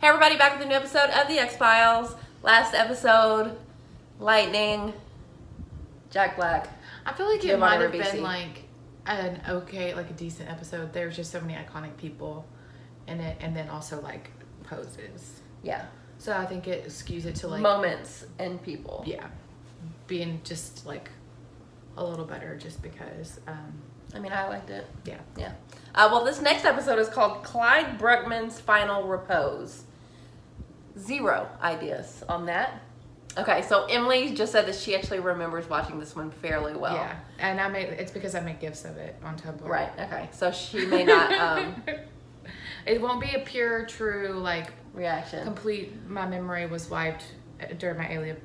Hey everybody, back with a new episode of the X-Files. Last episode, Lightning, Jack Black. I feel like it Giovanni might have Ribisi. been like an okay, like a decent episode. There's just so many iconic people in it, and then also like poses. Yeah. So I think it skews it to like Moments and people. yeah, being just like a little better just because. I mean, I liked it. Yeah. Yeah. Well, this next episode is called Clyde Bruckman's Final Repose. 0 ideas on that. Okay, so Emily just said that she actually remembers watching this one fairly well. Yeah, and it's because I make gifs of it on Tumblr. Right, okay. So she may not It won't be a pure, true, like reaction. complete. My memory was wiped during my alien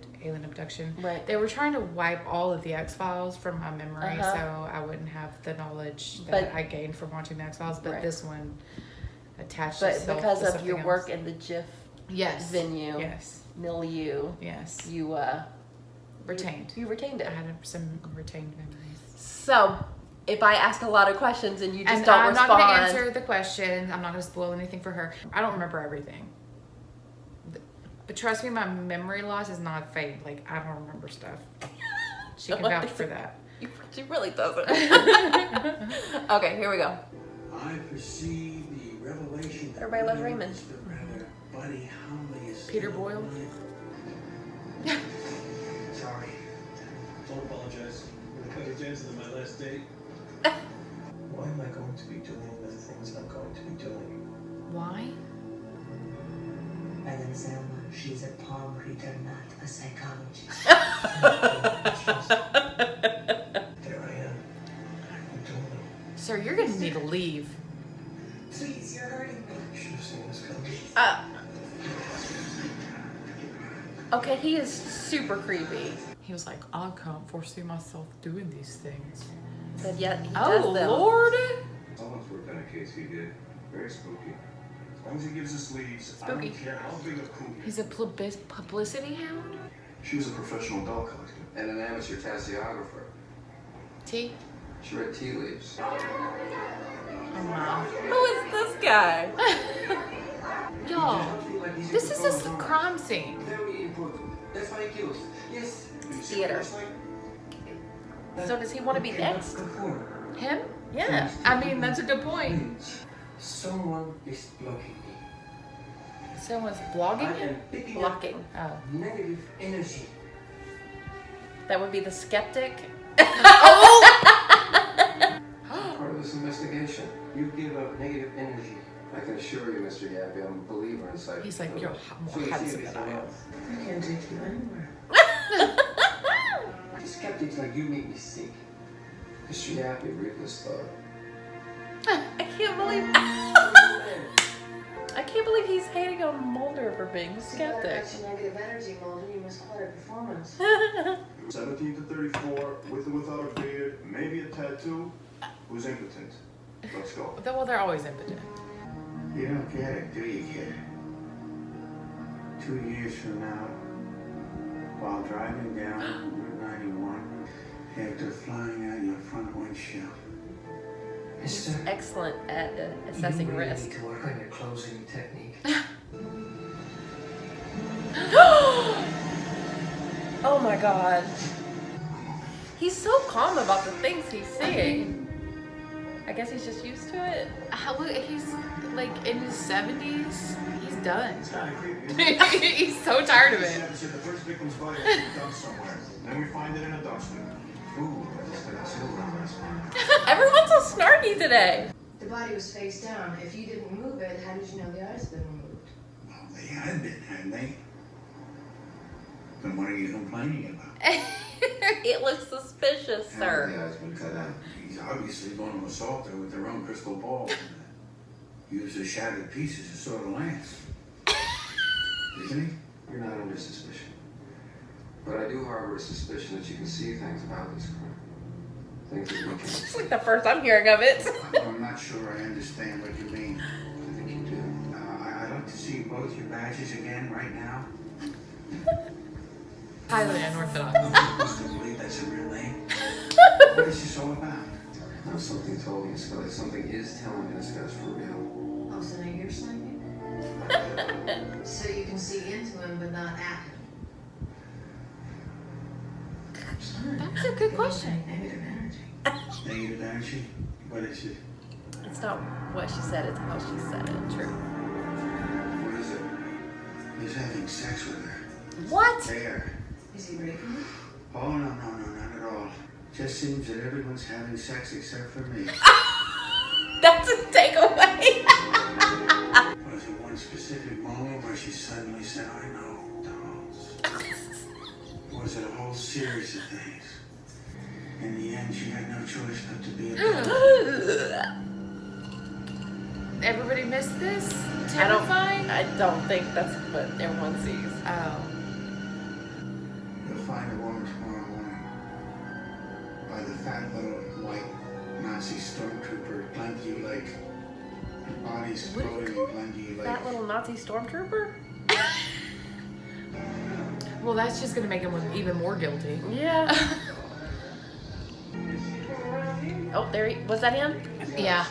abduction. Right. They were trying to wipe all of the X-Files from my memory, Uh-huh. so I wouldn't have the knowledge that But- I gained from watching the X-Files. But Right. this one attached But itself because to of something your else. work in the GIF yes venue, yes milieu, yes you retained. You retained I it. had some retained memories. So, if I ask a lot of questions and you just And don't I'm respond, not going to answer the question. I'm not going to spoil anything for her. I don't remember everything. But trust me, my memory loss is not fake. Like, I don't remember stuff. She can vouch for that. She really doesn't. Okay, here we go. I perceive the revelation that Everybody loves Raymond. is the rather Buddy Holly is Peter still Boyle? alive. Sorry. Don't apologize. I'm gonna cut your chances on my last date. Why am I going to be doing the things I'm going to be doing? Why? Madame Zelma, she's a palm reader, not a psychologist. There I am. I'm doing Sir, you're going to need to leave. Please, you're hurting me. it. I should have seen this coming. Okay, he is super creepy, He was like, I can't foresee myself doing these things. but yet he Oh, does them. Lord! Someone's worked on a case he did. Very spooky. As long as he gives us leads, I Spooky. don't care how big a coup. He's a publicity hound? She was a professional doll collector. And an amateur taxiographer. T? She read tea leaves. Oh, wow. Who is this guy? Y'all, this is just a crime scene. Very important. That's why he kills. Yes. Theater. So does he want to be next? Him? Yeah. I mean, that's a good point. Someone is blocking me. Someone's I blogging him? am picking up Blocking. Oh. negative energy. That would be the skeptic. Part of this investigation. You give up negative energy. I can assure you, Mr. Yappy, I'm a believer in psychic. He's like, you're ability. more handsome than I am. I can't take you anywhere. Skeptics like you make me sick. Mr. Yappy, read this thought. I can't believe. I can't believe he's hating on Mulder for being skeptic. Negative energy, Mulder. You missed quite a performance. 17 to 34, with or without a beard, maybe a tattoo, who's impotent. Let's go. Well, they're always impotent. You don't get it, do you, kid? 2 years from now, while driving down Route 91, after flying out your front windshield. He's Mister, excellent at assessing you really risk. need to work on your closing technique. Oh my god. He's so calm about the things he's seeing. I guess he's just used to it. He's like in his 70s. He's done. It's kind of creepy, isn't it? He's so tired of We it. said the first victim's body was dumped somewhere. Then we find it in a dumpster. Ooh, that's like a silver breastplate. Everyone's so snarky today. The body was face down. If you didn't move it, how did you know the eyes had been removed? Well, they had been, hadn't they? Then what are you complaining about? It looks suspicious, The sir. eye's been cut out. He's obviously going to assault her with their own crystal ball. Use the shattered pieces as sort of lance. Isn't he? You're not under suspicion. But I do harbor a suspicion that you can see things about this crime. Things that we can. It's like the first I'm hearing of it. I'm not sure I understand what you mean. I think you do. I'd like to see both your badges again right now. Highly unorthodox. I still believe that's a real name. What is this all about? Now something told me, Scully, something is telling me this guy's for real. Oh, so now you're psychic? So you can see into him, but not at him. That's a good question. Negative energy. Negative energy? What is it? It's not what she said, it's how she said it. True. What is it? He's having sex with her. What? There. Is he raping her? Oh, no, not at all. Just seems that everyone's having sex except for me. That's a takeaway. Was it one specific moment where she suddenly said, I know, dolls? Or was it a whole series of things? In the end, she had no choice but to be a doll. Everybody missed this? I Terrifying? don't think that's what everyone sees. Oh. You'll find a woman tomorrow morning by the fat little white Nazi stormtrooper, Glendy Lake. Her body's What do you floating in call Glendy Lake. That little Nazi stormtrooper? Well, that's just gonna make him look even more guilty. Yeah. Oh, there he was. That him? Yeah.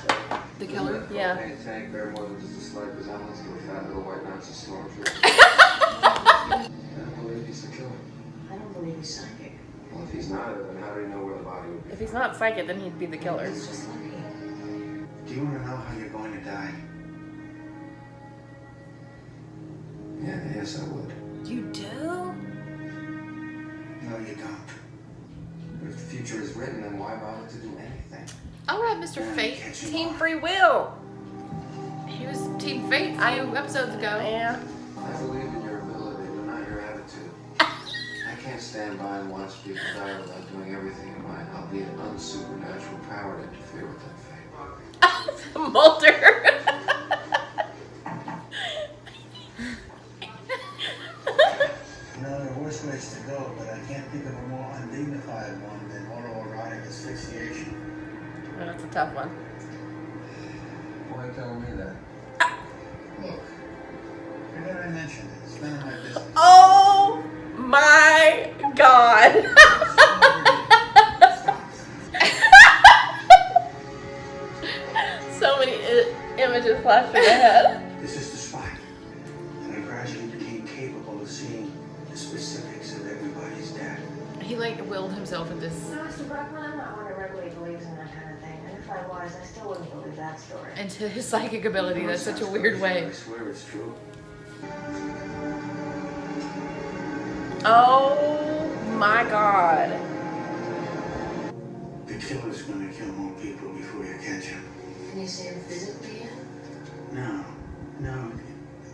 The killer? Yeah. Hey, tank bear more than just a slight resemblance to a fat little white Nazi stormtrooper. I don't believe he's the killer. I don't believe he's psychic. Well, if he's not, then how do you know where the body would be? If he's not psychic, then he'd be the killer. He's just lucky. Do you want to know how you're going to die? Yeah, yes, I would. You do? No, you don't. But if the future is written, then why bother to do anything? All right, Mr. Fate. Catching Team on. free will. He was Team Fate a few episodes ago. Yeah. I believe in your ability, but not your attitude. I can't stand by and watch people die without doing everything in my, albeit unsupernatural power to interfere with that fate. Mulder. You know, there are worse ways to go, but I can't think of a more undignified one than autoerotic asphyxiation. Oh, that's a tough one. Why are you telling me that? Look, forget I mentioned it. It's none of my business. Oh my God. So many images flash through my head. This is the spot. And I gradually became capable of seeing the specifics of everybody's death. He like willed himself into this, No, Mr. Bruckman, I'm not one who regularly believes in that kind of thing. And if I was, I still wouldn't believe that story. into his psychic ability. That's such a weird way. I swear it's true. Oh my God. The killer's gonna kill more people before you catch him. Can you see him physically yet? No.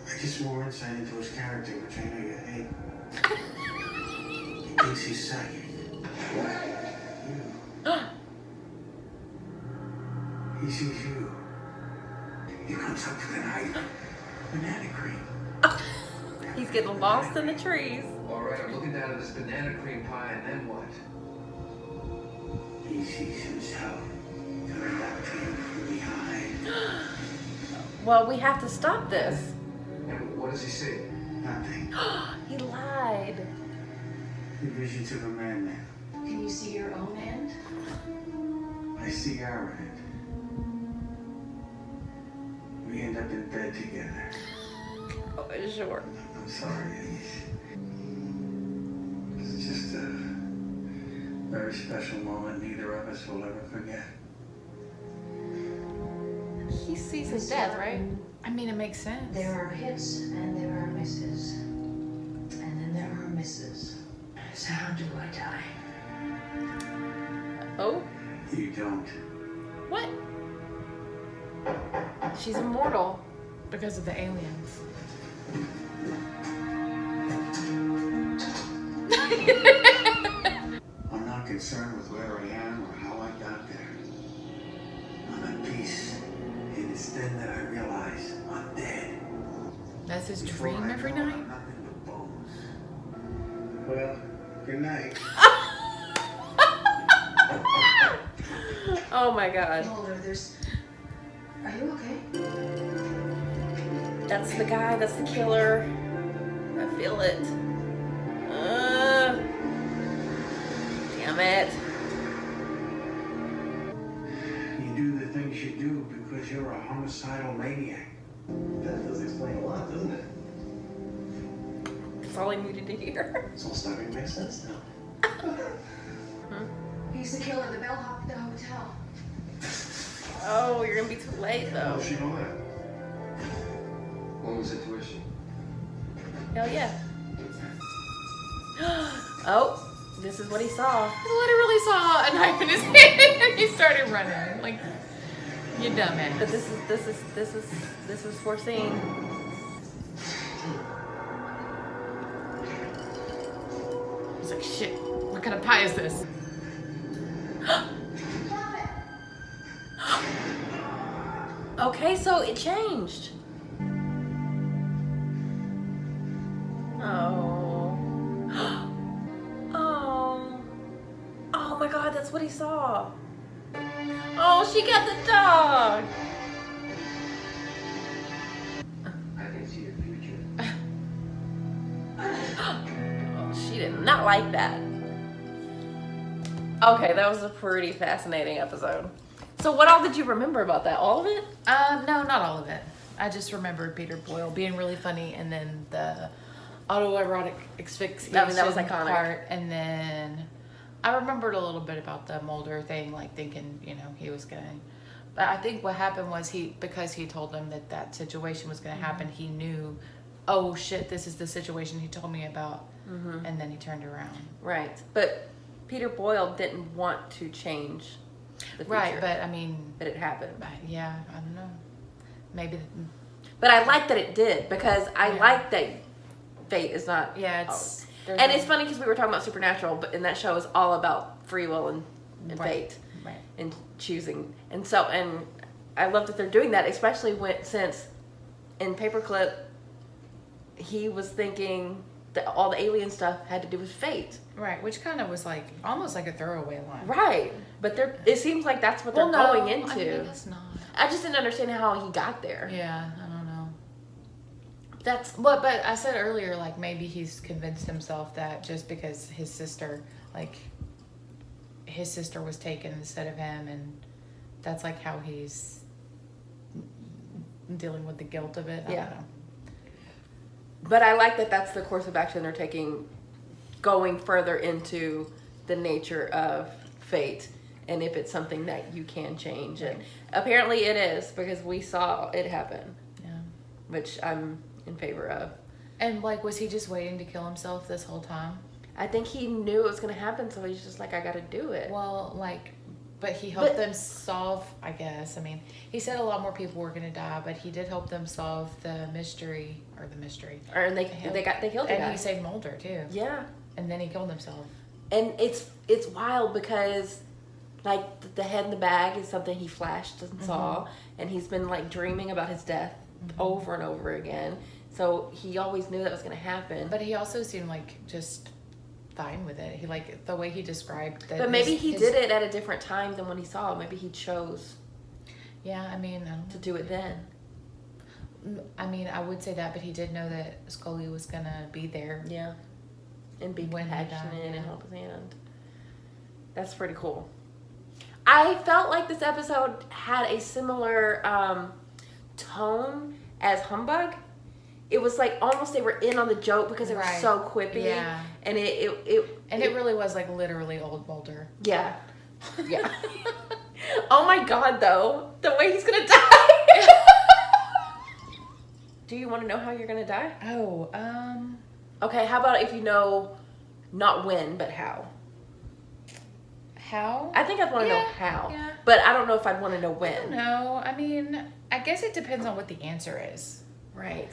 I get more insight into his character, which I know you hate. He thinks he's psychic. You. He sees you. He comes up with an item. Banana cream. He's getting lost in the trees. All right, I'm looking down at this banana cream pie, and then what? He sees himself coming back to him from behind. Well, we have to stop this. And what does he see? Nothing. He lied. The visions of a madman. Can you see your own end? I see our end. We end up in bed together. Oh, sure. I'm sorry. It's just a very special moment neither of us will ever forget. He sees his death, right? I mean, it makes sense. There are hits and there are misses. And then there are misses. So how do I die? Oh, You don't. what? She's immortal. Because of the aliens. I'm not concerned with where I am or how I got there. I'm at peace. And it's then that I realize I'm dead. That's his Before dream I every know, night? I'm nothing but bones. Well, good night. Oh my God. Mulder, there's... Are you okay? That's the guy, that's the killer. I feel it. Damn it. You do the things you do because you're a homicidal maniac. That does explain a lot, doesn't it? That's all I needed to hear. It's all starting to make sense now. He's the killer, the bellhop at the hotel. Oh, you're gonna be too late How though. does she know that? What was it, tuition? Hell yeah. Oh, this is what he saw. I literally saw a knife in his hand and he started running. Like, you dumbass. But this is foreseen. He's like, shit, what kind of pie is this? Okay, so it changed. Oh. Oh. Oh my God, that's what he saw. Oh, she got the dog. I can see your future. Oh, she did not like that. Okay, that was a pretty fascinating episode. So what all did you remember about that? All of it? No, not all of it. I just remembered Peter Boyle being really funny, and then the autoerotic asphyxiation I mean, that was iconic. part, and then I remembered a little bit about the Mulder thing, like thinking, you know, he was gonna. But I think what happened was because he told them that situation was gonna happen, he knew, oh shit, this is the situation he told me about, and then he turned around. Right. But Peter Boyle didn't want to change the future. Right, but I mean, But it happened. yeah, I don't know. Maybe. But I like that it did, because I like that fate is not. Yeah, it's. And it's funny because we were talking about Supernatural, but in that show is all about free will and fate Right. and choosing. And so, and I love that they're doing that, especially since in Paperclip, he was thinking that all the alien stuff had to do with fate. Right, which kind of was like almost like a throwaway line. Right. But it seems like that's what they're going into. I mean, I guess not. I just didn't understand how he got there. Yeah, I don't know. That's But I said earlier, like maybe he's convinced himself that just because his sister was taken instead of him, and that's like how he's dealing with the guilt of it. I don't know. But I like that that's the course of action they're taking, going further into the nature of fate and if it's something that you can change. And apparently it is, because we saw it happen, which I'm in favor of. And like, was he just waiting to kill himself this whole time? I think he knew it was going to happen, so he's just like, I got to do it. Well, like, but he helped them solve, I guess. I mean, he said a lot more people were going to die, but he did help them solve the mystery. And they killed the guy. And he saved Mulder too. Yeah. And then he killed himself. And it's wild because, like, the head in the bag is something he flashed and saw, and he's been like dreaming about his death over and over again. So he always knew that was going to happen. But he also seemed like just fine with it. He like the way he described that. But maybe he did it at a different time than when he saw it. Maybe he chose. Yeah, I mean, to do it then. I mean, I would say that, but he did know that Scully was gonna be there. Yeah. And be compassionate and help his hand. That's pretty cool. I felt like this episode had a similar tone as Humbug. It was like almost they were in on the joke because they were so quippy. Yeah. And it really was like literally old Mulder. Yeah. Yeah. Oh my God, though. The way he's gonna die. Do you want to know how you're gonna die? Oh, Okay, how about if you know not when, but how? How? I think I'd want to know how. Yeah. But I don't know if I'd want to know when. No, I mean, I guess it depends on what the answer is. Right.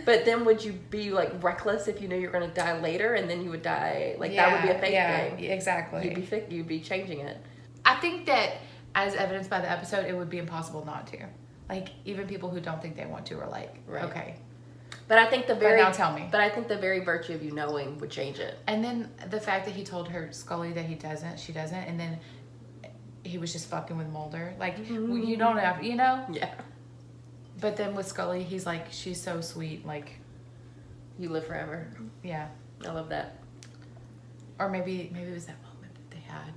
But then would you be like reckless if you knew you're going to die later and then you would die? Like that would be a fake thing. Yeah, exactly. You'd be changing it. I think that as evidenced by the episode, it would be impossible not to. Like even people who don't think they want to are like, okay. But I think now tell me. But I think the very virtue of you knowing would change it. And then the fact that he told her, Scully, that she doesn't, and then he was just fucking with Mulder. Like, you don't have, you know? Yeah. But then with Scully, he's like, she's so sweet. Like, you live forever. Yeah. I love that. Or maybe it was that moment that they had.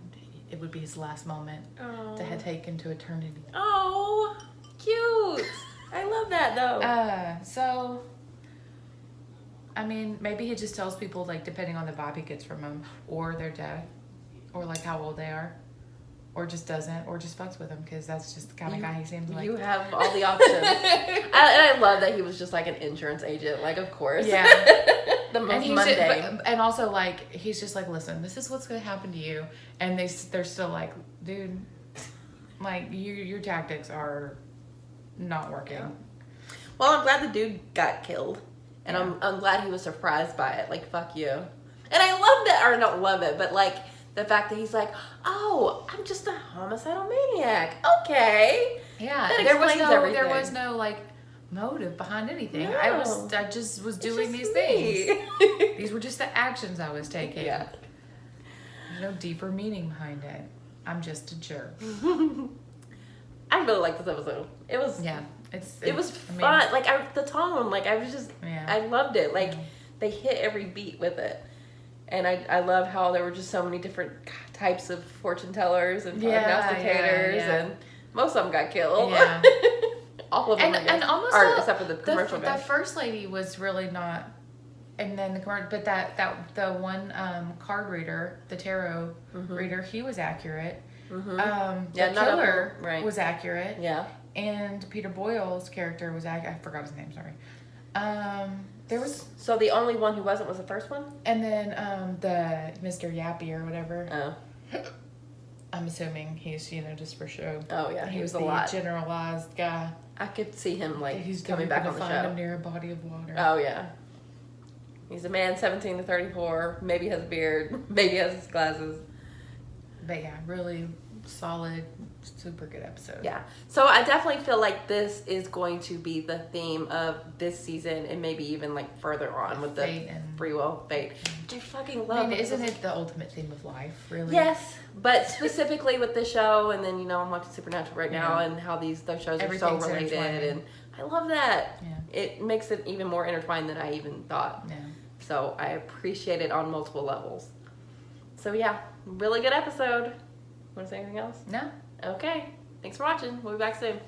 It would be his last moment to have taken to eternity. Oh, cute. I love that though. So, I mean, maybe he just tells people, like, depending on the vibe he gets from them, or their death, or, like, how old they are, or just doesn't, or just fucks with them, because that's just the kind of guy he seems like. You have all the options. And I love that he was just like an insurance agent. Like, of course. Yeah. The most And mundane. and also, like, he's just like, listen, this is what's going to happen to you. And they're still like, dude, like, your tactics are not working. Yeah. Well, I'm glad the dude got killed. And Yeah. I'm glad he was surprised by it. Like, fuck you. And I love that, or don't love it, but like the fact that he's like, oh, I'm just a homicidal maniac. Okay. Yeah, That there was explains no, everything. there was no like motive behind anything. No. I just was doing It's these just things. me. These were just the actions I was taking. Yeah. There's no deeper meaning behind it. I'm just a jerk. I really liked this episode. It was Yeah, it was fun. Like the tone, like I was just Yeah. I loved it. Like Yeah. they hit every beat with it. And I love how there were just so many different types of fortune tellers and prognosticators, yeah. and most of them got killed. Yeah. All of them, and almost or all- except for the commercial guy. the first lady was really not, and then but the one card reader, the tarot reader, he was accurate. Mm-hmm. The Yeah, not killer everyone- right. was accurate. Yeah. And Peter Boyle's character was I forgot his name. Sorry. There was, So the only one who wasn't was the first one? and then the Mr. Yappy or whatever. Oh. I'm assuming he's just for show. Oh yeah, He was a the lot. generalized guy. I could see him like He's coming back on the find show. him near a body of water. Oh yeah. He's a man 17 to 34, maybe has a beard, maybe has his glasses. But yeah, really solid, super good episode. Yeah. So I definitely feel like this is going to be the theme of this season and maybe even like further on with the Fate and- free will fate. I fucking love I mean, it. isn't it the ultimate theme of life, really? Yes, but specifically with this show, and then I'm watching Supernatural right now, Yeah. and how those shows are so Everything's related, intertwined. and I love that. Yeah. It makes it even more intertwined than I even thought. Yeah. So I appreciate it on multiple levels. So yeah, really good episode. Want to say anything else? No? Okay. Thanks for watching. We'll be back soon.